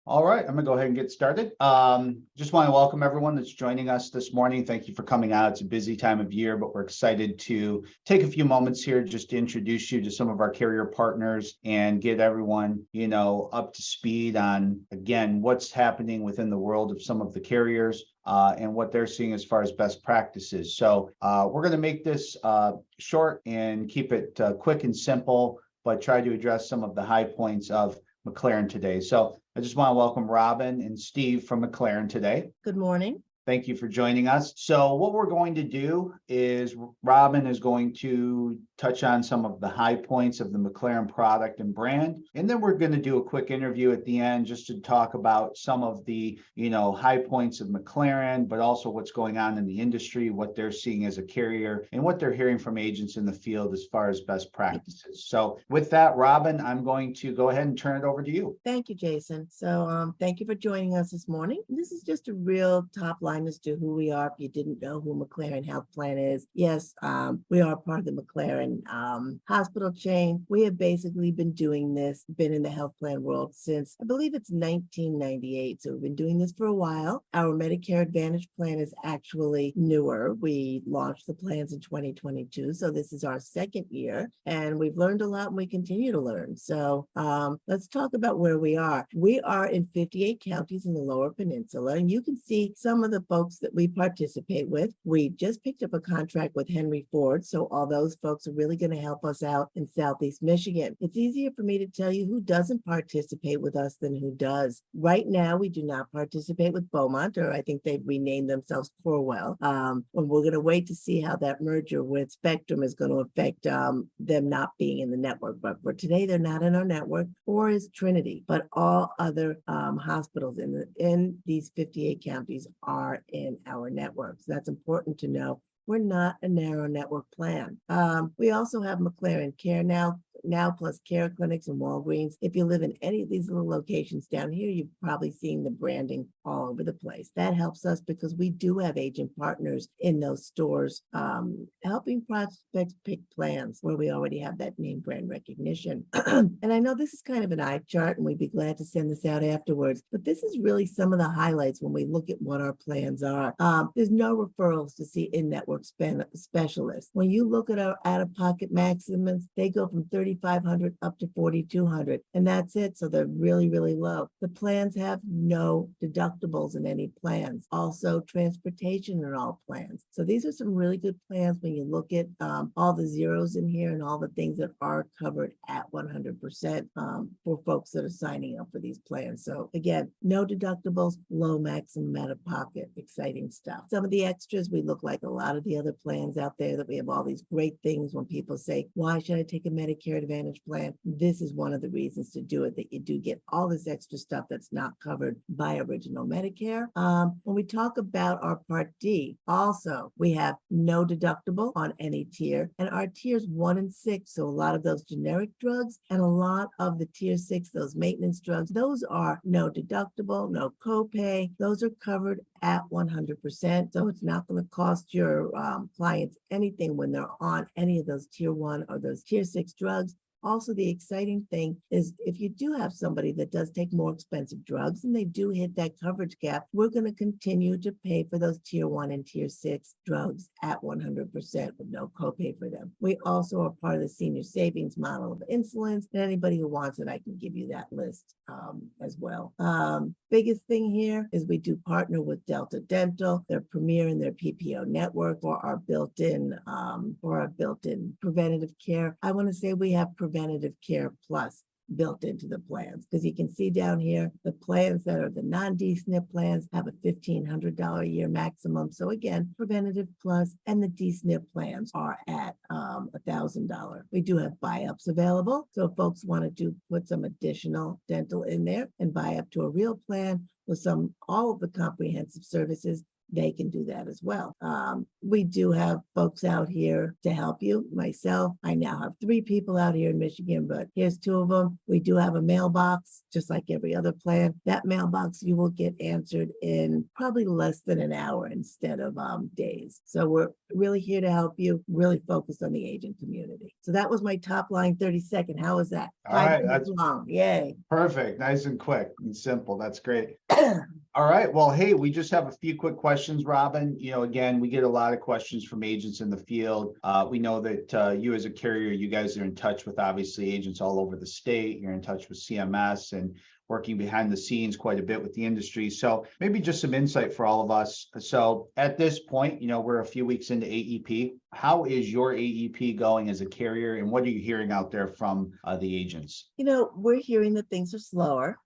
All right, I'm gonna go ahead and get started. Just want to welcome everyone that's joining us this morning. Thank you for coming out. It's a busy time of year, but we're excited to take a few moments here just to introduce you to some of our carrier partners and get everyone, up to speed on, again, what's happening within the world of some of the carriers and what they're seeing as far as best practices. So we're going to make this short and keep it quick and simple, but try to address some of the high points of McLaren today. So I just want to welcome Robin and Steve from McLaren today. Good morning. Thank you for joining us. So what we're going to do is Robin is going to touch on some of the high points of the McLaren product and brand. And then we're going to do a quick interview at the end just to talk about some of the, high points of McLaren, but also what's going on in the industry, what they're seeing as a carrier, and what they're hearing from agents in the field as far as best practices. So with that, Robin, I'm going to go ahead and turn it over to you. Thank you, Jason. So thank you for joining us this morning. This is just a real top line as to who we are. If you didn't know who McLaren Health Plan is, yes, we are part of the McLaren hospital chain. We have basically been doing this, been in the health plan world since, I believe it's 1998. So we've been doing this for a while. Our Medicare Advantage plan is actually newer. We launched the plans in 2022. So this is our second year and we've learned a lot and we continue to learn. So let's talk about where we are. We are in 58 counties in the Lower Peninsula, and you can see some of the folks that we participate with. We just picked up a contract with Henry Ford, so all those folks are really going to help us out in Southeast Michigan. It's easier for me to tell you who doesn't participate with us than who does. Right now, we do not participate with Beaumont, or I think they've renamed themselves Corewell. And we're going to wait to see how that merger with Spectrum is going to affect them not being in the network. But for today, they're not in our network, or is Trinity. But all other hospitals in these 58 counties are in our network. So that's important to know. We're not a narrow network plan. We also have McLaren CareNow plus care clinics and Walgreens. If you live in any of these little locations down here, you've probably seen the branding all over the place. That helps us because we do have agent partners in those stores, helping prospects pick plans where we already have that name brand recognition. And I know this is kind of an eye chart and we'd be glad to send this out afterwards, but this is really some of the highlights when we look at what our plans are. There's no referrals to see in-network specialists. When you look at our out-of-pocket maximums, they go from $3,500 up to $4,200, and that's it. So they're really, really low. The plans have no deductibles in any plans. Also, transportation in all plans. So these are some really good plans when you look at all the zeros in here and all the things that are covered at 100% for folks that are signing up for these plans. So again, no deductibles, low maximum out of pocket, exciting stuff. Some of the extras, we look like a lot of the other plans out there that we have all these great things when people say, why should I take a Medicare Advantage plan? This is one of the reasons to do it, that you do get all this extra stuff that's not covered by original Medicare. When we talk about our Part D, also, we have no deductible on any tier, and our tiers 1 and 6, so a lot of those generic drugs and a lot of the tier 6, those maintenance drugs, those are no deductible, no copay. Those are covered at 100%. So it's not going to cost your clients anything when they're on any of those tier 1 or those tier 6 drugs. Also, the exciting thing is if you do have somebody that does take more expensive drugs and they do hit that coverage gap, we're going to continue to pay for those tier 1 and tier 6 drugs at 100% with no copay for them. We also are part of the senior savings model of insulins, and anybody who wants it, I can give you that list as well. Biggest thing here is we do partner with Delta Dental. They're premier in their PPO network for our built-in preventative care. I want to say we have preventative care plus built into the plans, because you can see down here the plans that are the non-DSNP plans have a $1,500 a year maximum. So again, preventative plus, and the DSNP plans are at $1,000. We do have buy-ups available, so if folks want to put some additional dental in there and buy up to a real plan with all of the comprehensive services, they can do that as well. We do have folks out here to help you. Myself, I now have 3 people out here in Michigan, but here's 2 of them. We do have a mailbox, just like every other plan. That mailbox you will get answered in probably less than an hour instead of days. So we're really here to help you, really focused on the agent community. So that was my top line 30-second. How was that? All right, 5 minutes long. Yay. Perfect. Nice and quick and simple. That's great. All right. Well, hey, we just have a few quick questions, Robin. Again, we get a lot of questions from agents in the field. We know that you as a carrier, you guys are in touch with obviously agents all over the state. You're in touch with CMS and working behind the scenes quite a bit with the industry. So maybe just some insight for all of us. So at this point, we're a few weeks into AEP. How is your AEP going as a carrier, and what are you hearing out there from the agents? We're hearing that things are slower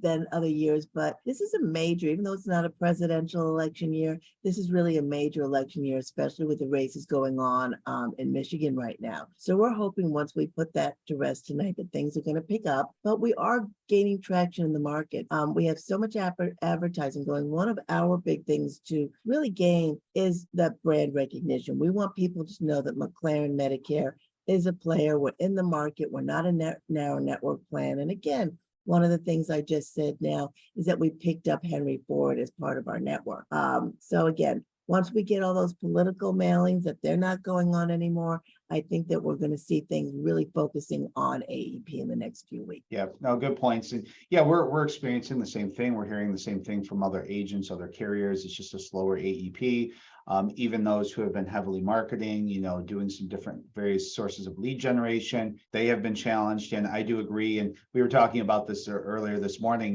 than other years, but this is a major, even though it's not a presidential election year, this is really a major election year, especially with the races going on in Michigan right now. So we're hoping once we put that to rest tonight that things are going to pick up, but we are gaining traction in the market. We have so much advertising going. One of our big things to really gain is that brand recognition. We want people to know that McLaren Medicare is a player. We're in the market. We're not a narrow network plan. And again, one of the things I just said now is that we picked up Henry Ford as part of our network. So again, once we get all those political mailings that they're not going on anymore, I think that we're going to see things really focusing on AEP in the next few weeks. Yeah, no, good points. And yeah, we're experiencing the same thing. We're hearing the same thing from other agents, other carriers. It's just a slower AEP. Even those who have been heavily marketing, doing some different various sources of lead generation, they have been challenged. And I do agree. And we were talking about this earlier this morning,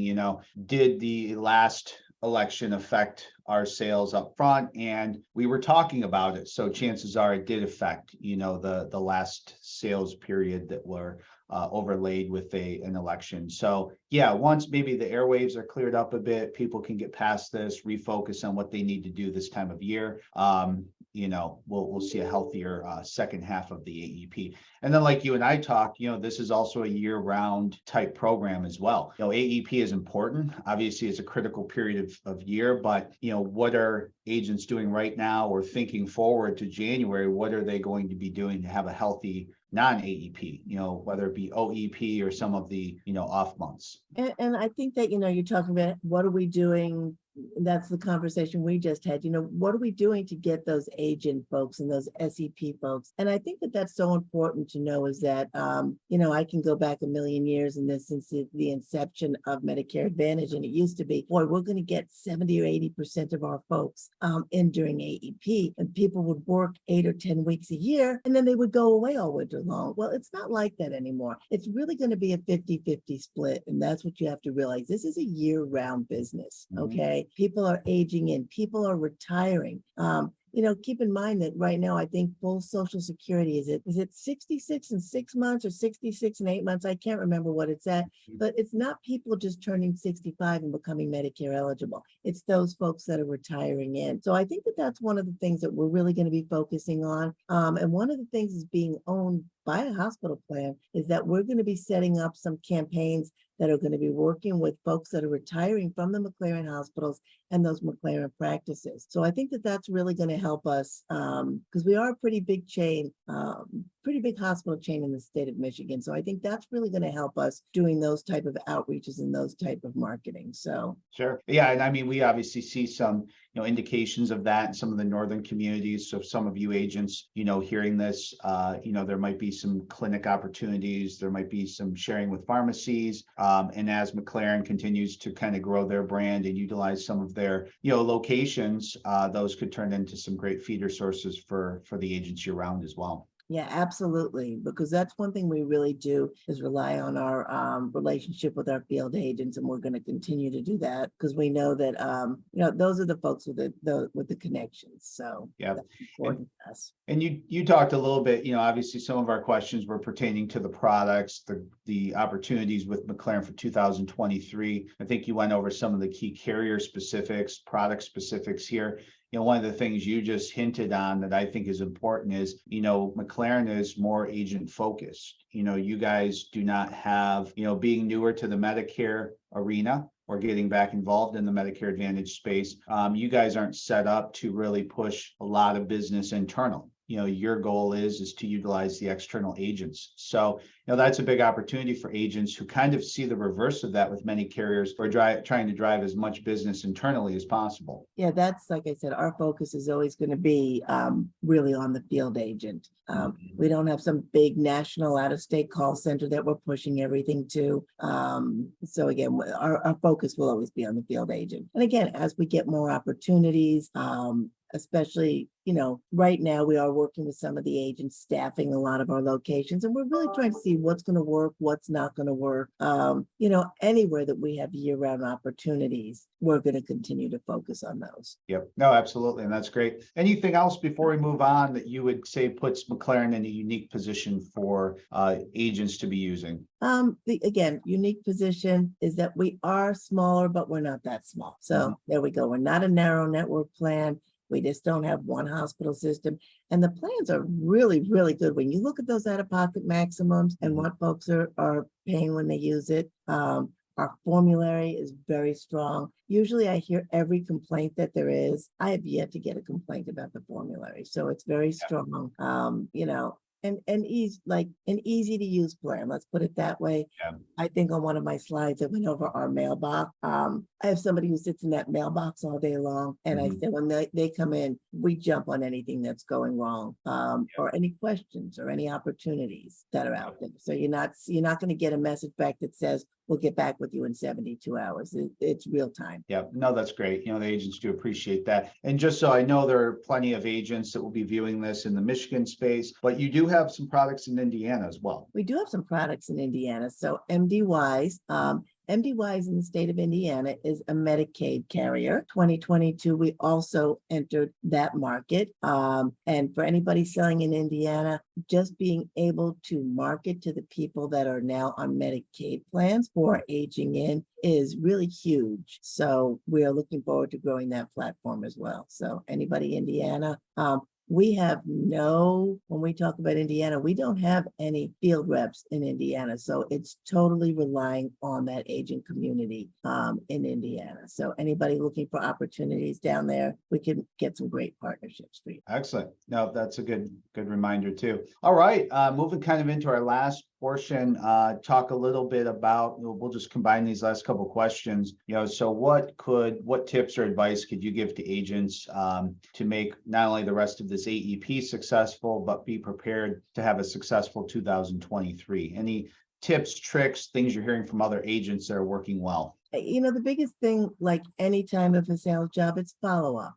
did the last election affect our sales up front? And we were talking about it. So chances are it did affect, the last sales period that were overlaid with an election. So yeah, once maybe the airwaves are cleared up a bit, people can get past this, refocus on what they need to do this time of year. We'll see a healthier second half of the AEP. And then like you and I talked, this is also a year-round type program as well. AEP is important. Obviously, it's a critical period of year, but what are agents doing right now or thinking forward to January? What are they going to be doing to have a healthy non-AEP, whether it be OEP or some of the, off months? And I think that, you're talking about what are we doing? That's the conversation we just had. What are we doing to get those agent folks and those SEP folks? And I think that that's so important to know is that, I can go back a million years in this since the inception of Medicare Advantage. And it used to be, boy, we're going to get 70 or 80% of our folks in during AEP. And people would work 8 or 10 weeks a year, and then they would go away all winter long. Well, it's not like that anymore. It's really going to be a 50-50 split. And that's what you have to realize. This is a year-round business, okay? People are aging in, people are retiring. Keep in mind that right now, I think full Social Security, is it 66 and 6 months or 66 and 8 months? I can't remember what it's at, but it's not people just turning 65 and becoming Medicare eligible. It's those folks that are retiring in. So I think that that's one of the things that we're really going to be focusing on. And one of the things is being owned by a hospital plan is that we're going to be setting up some campaigns that are going to be working with folks that are retiring from the McLaren hospitals and those McLaren practices. So I think that that's really going to help us because we are a pretty big chain, pretty big hospital chain in the state of Michigan. So I think that's really going to help us doing those type of outreaches and those type of marketing. So sure. Yeah. And I mean, we obviously see some, indications of that in some of the northern communities. So some of you agents, hearing this, there might be some clinic opportunities. There might be some sharing with pharmacies. And as McLaren continues to kind of grow their brand and utilize some of their, locations, those could turn into some great feeder sources for the agents year round as well. Yeah, absolutely. Because that's one thing we really do is rely on our relationship with our field agents, and we're going to continue to do that because we know that those are the folks with the connections. So yeah, that's important to us. And you talked a little bit, obviously some of our questions were pertaining to the products, the opportunities with McLaren for 2023. I think you went over some of the key carrier specifics, product specifics here. One of the things you just hinted on that I think is important is, McLaren is more agent focused. You guys do not have, being newer to the Medicare arena, or getting back involved in the Medicare Advantage space, you guys aren't set up to really push a lot of business internal. Your goal is to utilize the external agents. So, that's a big opportunity for agents who kind of see the reverse of that with many carriers, or trying to drive as much business internally as possible. Yeah, that's like I said, our focus is always going to be really on the field agent. We don't have some big national out-of-state call center that we're pushing everything to. So again, our focus will always be on the field agent. And again, as we get more opportunities, especially, right now we are working with some of the agents staffing a lot of our locations, and we're really trying to see what's going to work, what's not going to work. Anywhere that we have year-round opportunities, we're going to continue to focus on those. Yep. No, absolutely. And that's great. Anything else before we move on that you would say puts McLaren in a unique position for agents to be using? Again, unique position is that we are smaller, but we're not that small. So there we go. We're not a narrow network plan. We just don't have one hospital system. And the plans are really, really good. When you look at those out-of-pocket maximums and what folks are paying when they use it, our formulary is very strong. Usually I hear every complaint that there is. I have yet to get a complaint about the formulary. So it's very strong. And easy to use plan. Let's put it that way. Yeah. I think on one of my slides, I went over our mailbox. I have somebody who sits in that mailbox all day long. And I said, when they come in, we jump on anything that's going wrong, or any questions or any opportunities that are out there. So you're not going to get a message back that says, we'll get back with you in 72 hours. It's real time. Yeah, no, that's great. The agents do appreciate that. And just so I know, there are plenty of agents that will be viewing this in the Michigan space, but you do have some products in Indiana as well. We do have some products in Indiana. So MDWise, MDWise in the state of Indiana is a Medicaid carrier. 2022, we also entered that market. And for anybody selling in Indiana, just being able to market to the people that are now on Medicaid plans who are aging in is really huge. So we are looking forward to growing that platform as well. So anybody Indiana, when we talk about Indiana, we don't have any field reps in Indiana. So it's totally relying on that agent community in Indiana. So anybody looking for opportunities down there, we can get some great partnerships for you. Excellent. No, that's a good reminder too. All right, moving kind of into our last portion, talk a little bit about, we'll just combine these last couple of questions. So what tips or advice could you give to agents to make not only the rest of this AEP successful, but be prepared to have a successful 2023? Any tips, tricks, things you're hearing from other agents that are working well? The biggest thing, like any time of a sales job, it's follow-up.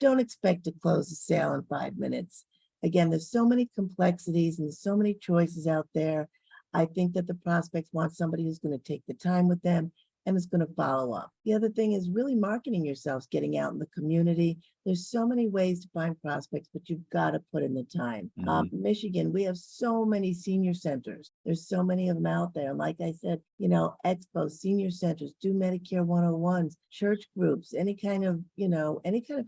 Don't expect to close a sale in 5 minutes. Again, there's so many complexities and so many choices out there. I think that the prospects want somebody who's going to take the time with them and is going to follow up. The other thing is really marketing yourselves, getting out in the community. There's so many ways to find prospects, but you've got to put in the time. Michigan, we have so many senior centers. There's so many of them out there. And like I said, expos, senior centers, do Medicare 101s, church groups, any kind of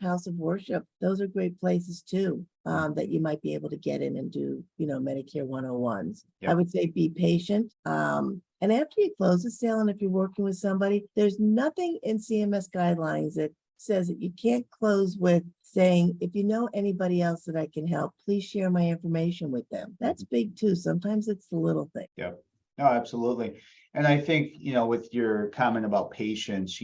house of worship. Those are great places too, that you might be able to get in and do, Medicare 101s. Yep. I would say be patient. And after you close the sale, and if you're working with somebody, there's nothing in CMS guidelines that says that you can't close with saying, if you know anybody else that I can help, please share my information with them. That's big too. Sometimes it's the little thing. Yeah, no, absolutely. And I think, with your comment about patience,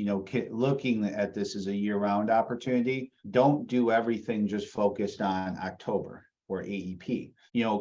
looking at this as a year-round opportunity, don't do everything just focused on October or AEP.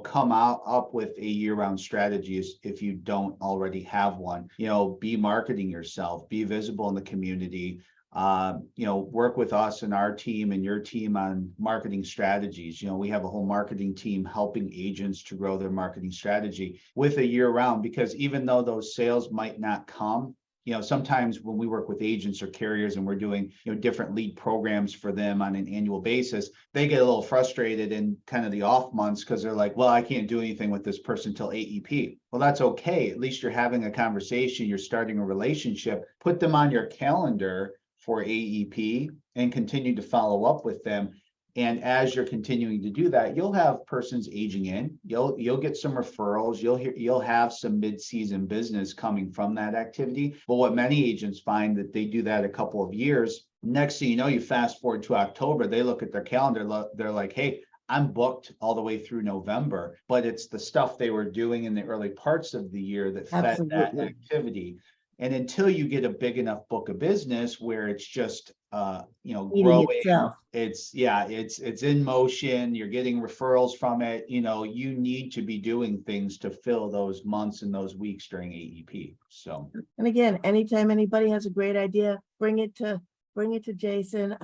Come up with a year-round strategy if you don't already have one. Be marketing yourself, be visible in the community. Work with us and our team and your team on marketing strategies. We have a whole marketing team helping agents to grow their marketing strategy with a year-round, because even though those sales might not come, sometimes when we work with agents or carriers and we're doing, different lead programs for them on an annual basis, they get a little frustrated in kind of the off months because they're like, well, I can't do anything with this person till AEP. Well, that's okay. At least you're having a conversation. You're starting a relationship. Put them on your calendar for AEP and continue to follow up with them. And as you're continuing to do that, you'll have persons aging in, you'll get some referrals, you'll have some mid-season business coming from that activity. But what many agents find that they do that a couple of years, next thing you know, you fast forward to October, they look at their calendar, they're like, hey, I'm booked all the way through November, but it's the stuff they were doing in the early parts of the year that fed that Absolutely. activity. And until you get a big enough book of business where it's just Eating growing, itself. it's in motion, you're getting referrals from it, you need to be doing things to fill those months and those weeks during AEP. So, And again, anytime anybody has a great idea, bring it to Jason,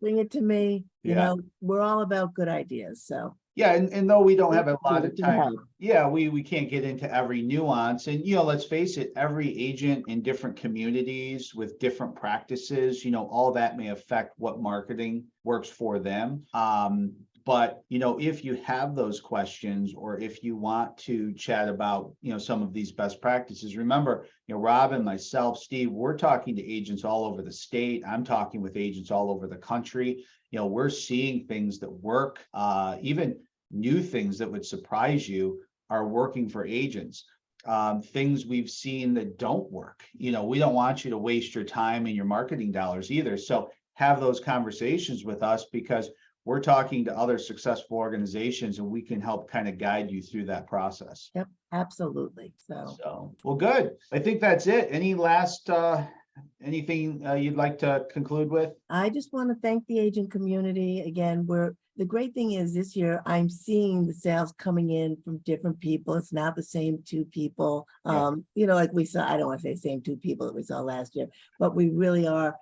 bring it to me. Yeah. We're all about good ideas. So Yeah, and though we don't have a lot we of can time, help. yeah, we can't get into every nuance. And let's face it, every agent in different communities with different practices, all that may affect what marketing works for them. But if you have those questions, or if you want to chat about some of these best practices, remember, Rob and myself, Steve, we're talking to agents all over the state. I'm talking with agents all over the country. We're seeing things that work, even new things that would surprise you are working for agents. Things we've seen that don't work. We don't want you to waste your time and your marketing dollars either. So have those conversations with us, because we're talking to other successful organizations and we can help kind of guide you through that process. Yep, absolutely. So Well, good. I think that's it. Any last anything you'd like to conclude with? I just want to thank the agent community again. The great thing is this year I'm seeing the sales coming in from different people. It's not the same two people. Yeah. Like we saw, I don't want to say same two people that we saw last year, but we really are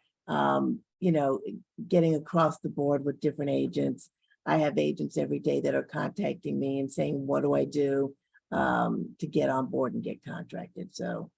getting across the board with different agents. I have agents every day that are contacting me and saying, what do I do to get on board and get contracted? So,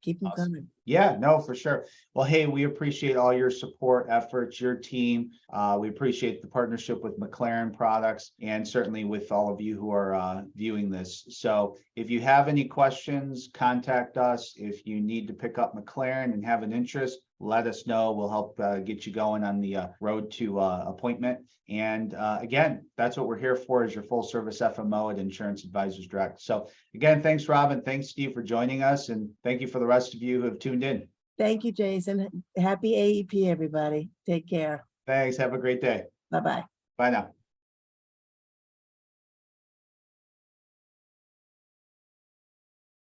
keep them Awesome. coming. Yeah, no, for sure. Well, hey, we appreciate all your support efforts, your team. We appreciate the partnership with McLaren Products, and certainly with all of you who are viewing this. So if you have any questions, contact us. If you need to pick up McLaren and have an interest, let us know. We'll help get you going on the road to appointment. And again, that's what we're here for, is your full service FMO at Insurance Advisors Direct. So again, thanks, Robin. Thanks, Steve, for joining us. And thank you for the rest of you who have tuned in. Thank you, Jason. Happy AEP, everybody. Take care. Thanks. Have a great day. Bye-bye. Bye now.